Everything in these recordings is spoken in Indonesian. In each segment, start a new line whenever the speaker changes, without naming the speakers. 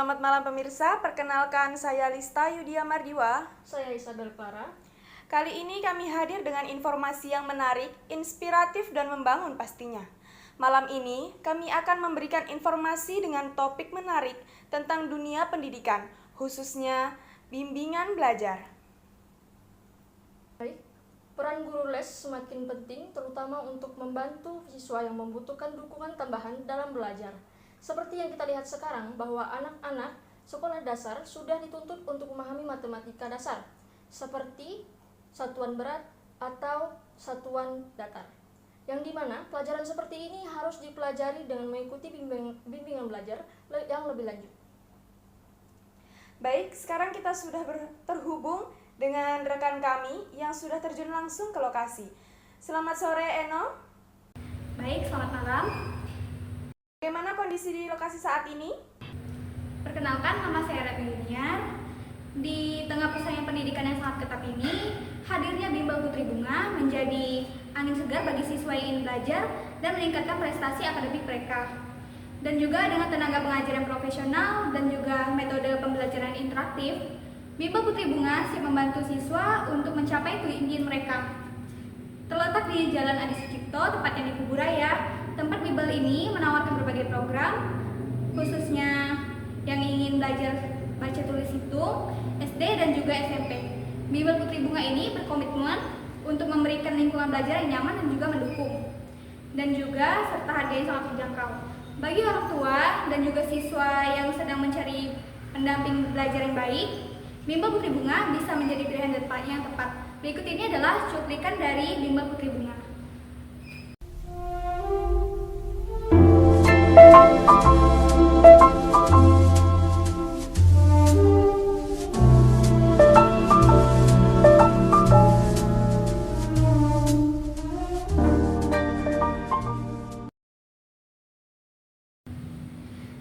Selamat malam pemirsa, perkenalkan saya Lista Yudia Mardiwa.
Saya Isabel Clara.
Kali ini kami hadir dengan informasi yang menarik, inspiratif dan membangun pastinya. Malam ini kami akan memberikan informasi dengan topik menarik tentang dunia pendidikan, khususnya bimbingan belajar.
Baik, peran guru les semakin penting terutama untuk membantu siswa yang membutuhkan dukungan tambahan dalam belajar. Seperti yang kita lihat sekarang bahwa anak-anak sekolah dasar sudah dituntut untuk memahami matematika dasar seperti satuan berat atau satuan datar. Yang dimana pelajaran seperti ini harus dipelajari dengan mengikuti bimbingan belajar yang lebih lanjut.
Baik, sekarang kita sudah terhubung dengan rekan kami yang sudah terjun langsung ke lokasi. Selamat sore, Eno.
Baik, selamat malam.
Bagaimana kondisi di lokasi saat ini?
Perkenalkan, nama saya Ratna Yuniar. Di tengah persaingan pendidikan yang sangat ketat ini, hadirnya Bimbel Putri Bunga menjadi angin segar bagi siswa yang ingin belajar dan meningkatkan prestasi akademik mereka. Dan juga dengan tenaga pengajar yang profesional dan juga metode pembelajaran interaktif, Bimbel Putri Bunga siap membantu siswa untuk mencapai keingginan mereka. Terletak di Jalan Adi Sucipto, tepatnya di Kuburaya, tempat Bimbel ini menawarkan berbagai program, khususnya yang ingin belajar baca tulis hitung, SD dan juga SMP. Bimbel Putri Bunga ini berkomitmen untuk memberikan lingkungan belajar yang nyaman dan juga mendukung, dan juga serta harga yang sangat terjangkau. Bagi orang tua dan juga siswa yang sedang mencari pendamping belajar yang baik, Bimbel Putri Bunga bisa menjadi pilihan yang tepat. Berikut ini adalah cuplikan dari Bimbel Putri Bunga.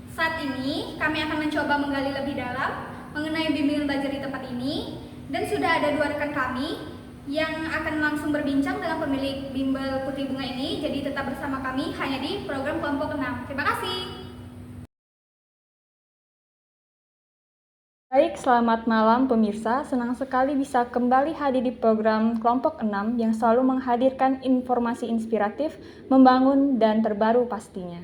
Saat ini kami akan mencoba menggali lebih dalam mengenai bimbingan belajar di tempat ini, dan sudah ada dua rekan kami yang akan langsung berbincang dengan pemilik Bimbel Putri Bunga ini. Jadi tetap bersama kami hanya di program kelompok 6. Terima kasih.
Baik, selamat malam pemirsa. Senang sekali bisa kembali hadir di program Kelompok 6 yang selalu menghadirkan informasi inspiratif, membangun, dan terbaru pastinya.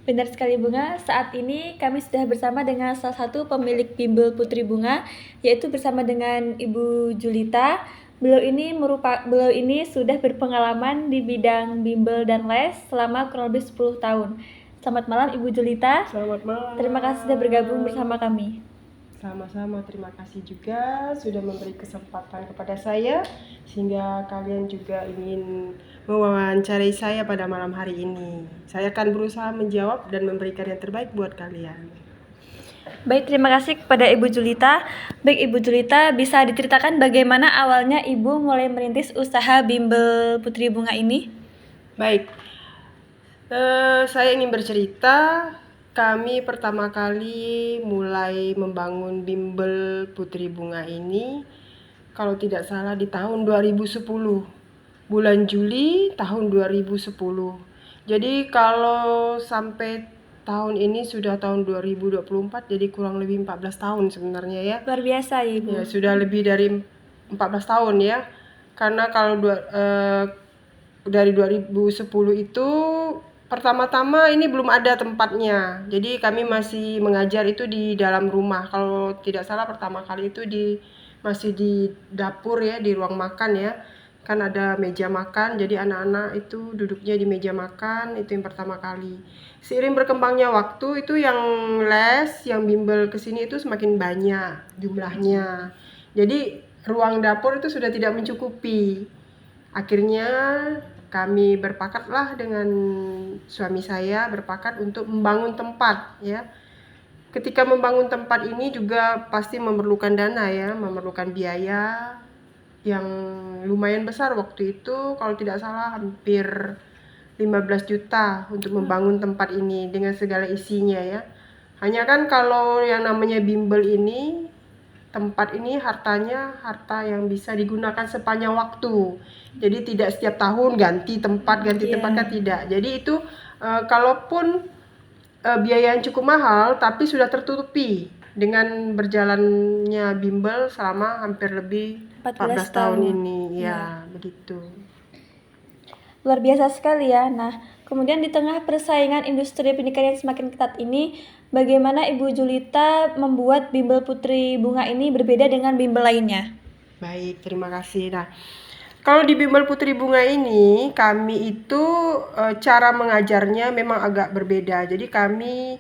Benar sekali Bunga, saat ini kami sudah bersama dengan salah satu pemilik Bimbel Putri Bunga, yaitu bersama dengan Ibu Julita. Beliau ini sudah berpengalaman di bidang bimbel dan les selama kurang lebih 10 tahun. Selamat malam Ibu Julita.
Selamat malam.
Terima kasih sudah bergabung bersama kami.
Sama-sama, terima kasih juga sudah memberi kesempatan kepada saya sehingga kalian juga ingin mewawancarai saya pada malam hari ini. Saya akan berusaha menjawab dan memberikan yang terbaik buat kalian.
Baik, terima kasih kepada Ibu Julita. Baik, Ibu Julita, bisa diceritakan bagaimana awalnya Ibu mulai merintis usaha Bimbel Putri Bunga ini?
Baik, saya ingin bercerita. Kami pertama kali mulai membangun Bimbel Putri Bunga ini, kalau tidak salah di tahun 2010, bulan Juli tahun 2010. Jadi kalau sampai tahun ini sudah tahun 2024, jadi kurang lebih 14 tahun sebenarnya ya.
Luar biasa ya Ibu.
Ya, sudah lebih dari 14 tahun ya. Karena kalau dari 2010 itu pertama-tama ini belum ada tempatnya. Jadi kami masih mengajar itu di dalam rumah. Kalau tidak salah pertama kali itu masih di dapur ya, di ruang makan ya. Kan ada meja makan, jadi anak-anak itu duduknya di meja makan, itu yang pertama kali. Seiring berkembangnya waktu itu yang les, yang bimbel kesini itu semakin banyak jumlahnya. Jadi ruang dapur itu sudah tidak mencukupi. Akhirnya kami berpakatlah dengan suami saya untuk membangun tempat ya. Ketika membangun tempat ini juga pasti memerlukan dana ya, memerlukan biaya yang lumayan besar waktu itu, kalau tidak salah hampir 15 juta untuk membangun tempat ini dengan segala isinya ya. Hanya kan kalau yang namanya bimbel ini, tempat ini harta yang bisa digunakan sepanjang waktu. Jadi tidak setiap tahun ganti tempat kan tidak. Jadi itu kalaupun biaya yang cukup mahal, tapi sudah tertutupi dengan berjalannya bimbel selama hampir lebih 14 tahun ini. Ya, begitu.
Luar biasa sekali ya. Nah, kemudian di tengah persaingan industri pendidikan yang semakin ketat ini, bagaimana Ibu Julita membuat bimbel Putri Bunga ini berbeda dengan bimbel lainnya?
Baik, terima kasih. Nah, kalau di bimbel Putri Bunga ini, kami itu cara mengajarnya memang agak berbeda. Jadi kami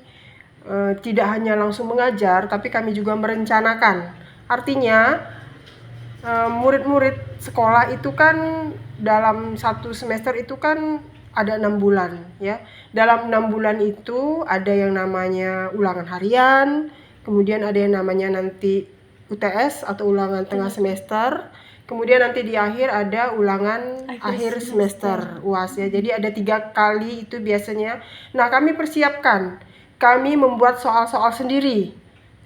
tidak hanya langsung mengajar, tapi kami juga merencanakan. Artinya, murid-murid sekolah itu kan dalam satu semester itu kan ada 6 bulan ya. Dalam 6 bulan itu ada yang namanya ulangan harian, kemudian ada yang namanya nanti UTS atau ulangan tengah semester, kemudian nanti di akhir ada ulangan akhir semester UAS ya. Jadi ada 3 kali itu biasanya. Nah, kami persiapkan, kami membuat soal-soal sendiri.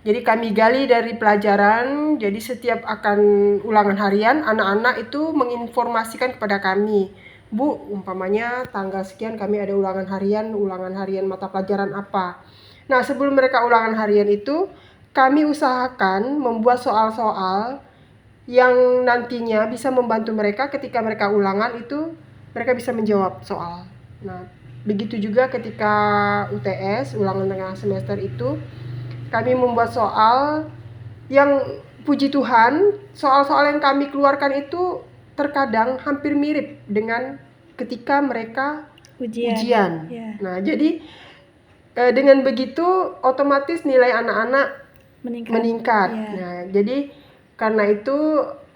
Jadi kami gali dari pelajaran, jadi setiap akan ulangan harian, anak-anak itu menginformasikan kepada kami, Bu, umpamanya tanggal sekian kami ada ulangan harian mata pelajaran apa. Nah, sebelum mereka ulangan harian itu, kami usahakan membuat soal-soal yang nantinya bisa membantu mereka ketika mereka ulangan itu, mereka bisa menjawab soal. Nah, begitu juga ketika UTS, ulangan tengah semester itu, kami membuat soal yang puji Tuhan, soal-soal yang kami keluarkan itu terkadang hampir mirip dengan ketika mereka ujian.
Ya.
Nah, jadi dengan begitu otomatis nilai anak-anak meningkat.
Ya.
Nah, jadi karena itu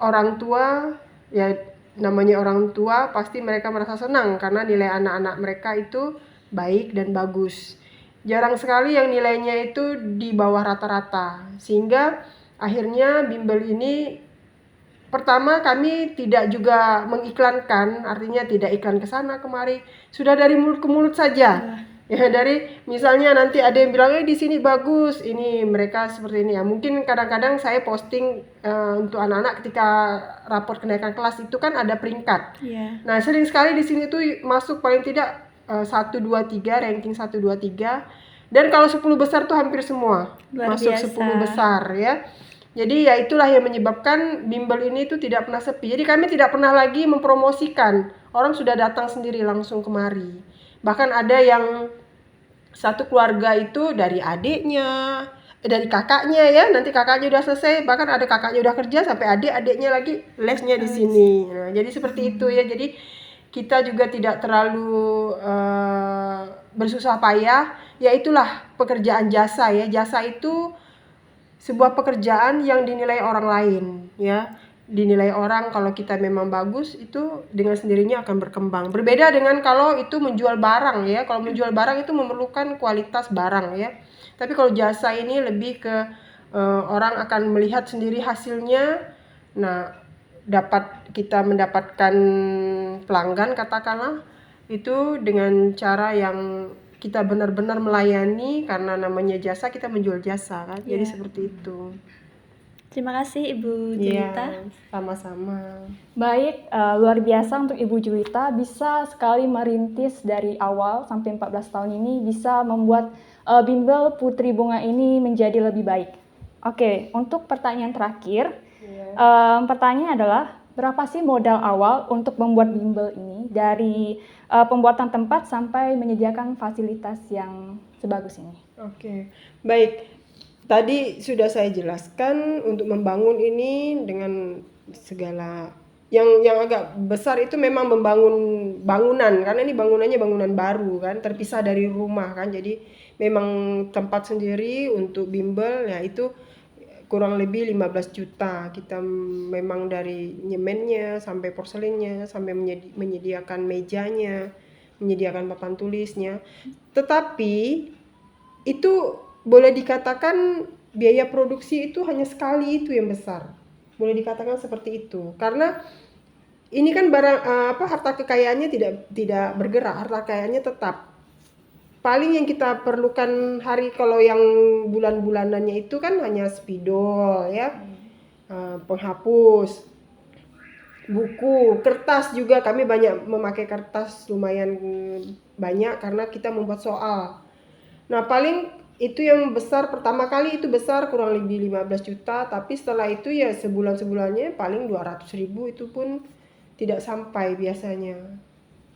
orang tua, ya namanya orang tua pasti mereka merasa senang karena nilai anak-anak mereka itu baik dan bagus. Jarang sekali yang nilainya itu di bawah rata-rata, sehingga akhirnya bimbel ini pertama kami tidak juga mengiklankan, artinya tidak iklan ke sana kemari, sudah dari mulut ke mulut saja. Ya, dari misalnya nanti ada yang bilang di sini bagus, ini mereka seperti ini ya. Mungkin kadang-kadang saya posting untuk anak-anak ketika rapor kenaikan kelas itu kan ada peringkat.
Ya.
Nah, sering sekali di sini tuh masuk paling tidak 1, 2, 3, ranking 1, 2, 3. Dan kalau 10 besar tuh hampir semua
Luar
masuk
biasa.
10 besar ya. Jadi ya itulah yang menyebabkan bimbel ini tuh tidak pernah sepi. Jadi kami tidak pernah lagi mempromosikan. Orang sudah datang sendiri langsung kemari. Bahkan ada yang satu keluarga itu dari adiknya, dari kakaknya ya. Nanti kakaknya udah selesai, bahkan ada kakaknya udah kerja sampai adiknya lagi lesnya di sini. Nah, jadi seperti itu ya. Jadi kita juga tidak terlalu bersusah payah, ya itulah pekerjaan jasa ya. Jasa itu sebuah pekerjaan yang dinilai orang lain ya. Dinilai orang kalau kita memang bagus itu dengan sendirinya akan berkembang. Berbeda dengan kalau itu menjual barang ya. Kalau menjual barang itu memerlukan kualitas barang ya. Tapi kalau jasa ini lebih ke orang akan melihat sendiri hasilnya. Nah, kita mendapatkan pelanggan katakanlah itu dengan cara yang kita benar-benar melayani, karena namanya jasa, kita menjual jasa kan. Jadi seperti itu.
Terima kasih Ibu
Iya,
Julita.
sama-sama.
Baik, luar biasa untuk Ibu Julita bisa sekali merintis dari awal sampai 14 tahun ini bisa membuat bimbel Putri Bunga ini menjadi lebih baik. Oke, untuk pertanyaan terakhir, pertanyaannya adalah berapa sih modal awal untuk membuat bimbel ini dari pembuatan tempat sampai menyediakan fasilitas yang sebagus ini?
Oke, baik. Tadi sudah saya jelaskan untuk membangun ini dengan segala yang agak besar itu memang membangun bangunan, karena ini bangunannya bangunan baru kan, terpisah dari rumah kan. Jadi memang tempat sendiri untuk bimbel ya itu kurang lebih 15 juta. Kita memang dari nyemennya sampai porselinnya sampai menyediakan mejanya, menyediakan papan tulisnya. Tetapi itu boleh dikatakan biaya produksi itu hanya sekali itu yang besar. Boleh dikatakan seperti itu. Karena ini kan harta kekayaannya tidak bergerak, harta kekayaannya tetap. Paling yang kita perlukan kalau yang bulan-bulanannya itu kan hanya spidol ya, penghapus, buku, kertas juga kami banyak memakai kertas lumayan banyak karena kita membuat soal. Nah, paling itu yang besar pertama kali itu besar kurang lebih 15 juta, tapi setelah itu ya sebulan-sebulannya paling 200.000 itu pun tidak sampai biasanya.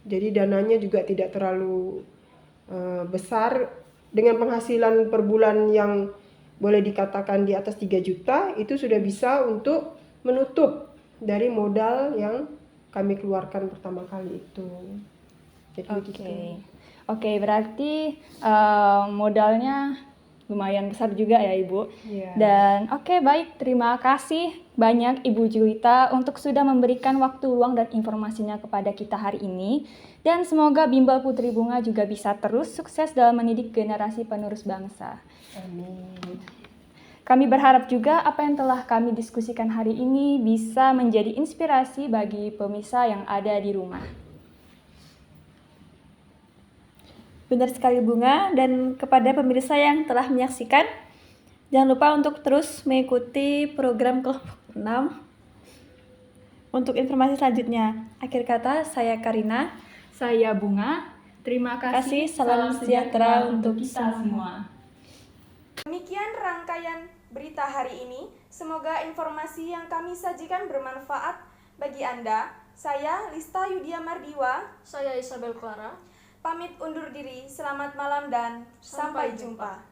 Jadi dananya juga tidak terlalu besar, dengan penghasilan per bulan yang boleh dikatakan di atas 3 juta itu sudah bisa untuk menutup dari modal yang kami keluarkan pertama kali itu. Jadi gitu.
Oke, berarti modalnya lumayan besar juga ya Ibu.
Iya.
Dan baik, terima kasih banyak Ibu Julita untuk sudah memberikan waktu luang dan informasinya kepada kita hari ini. Dan semoga Bimbel Putri Bunga juga bisa terus sukses dalam mendidik generasi penerus bangsa.
Amin.
Kami berharap juga apa yang telah kami diskusikan hari ini bisa menjadi inspirasi bagi pemirsa yang ada di rumah.
Benar sekali Bunga, dan kepada pemirsa yang telah menyaksikan, jangan lupa untuk terus mengikuti program kelompok 6 untuk informasi selanjutnya. Akhir kata, saya Karina.
Saya Bunga. Terima kasih.
Salam sejahtera untuk kita semua.
Demikian rangkaian berita hari ini. Semoga informasi yang kami sajikan bermanfaat bagi Anda. Saya Lista Yudia Mardiwa.
Saya Isabel Clara.
Pamit undur diri. Selamat malam dan sampai jumpa.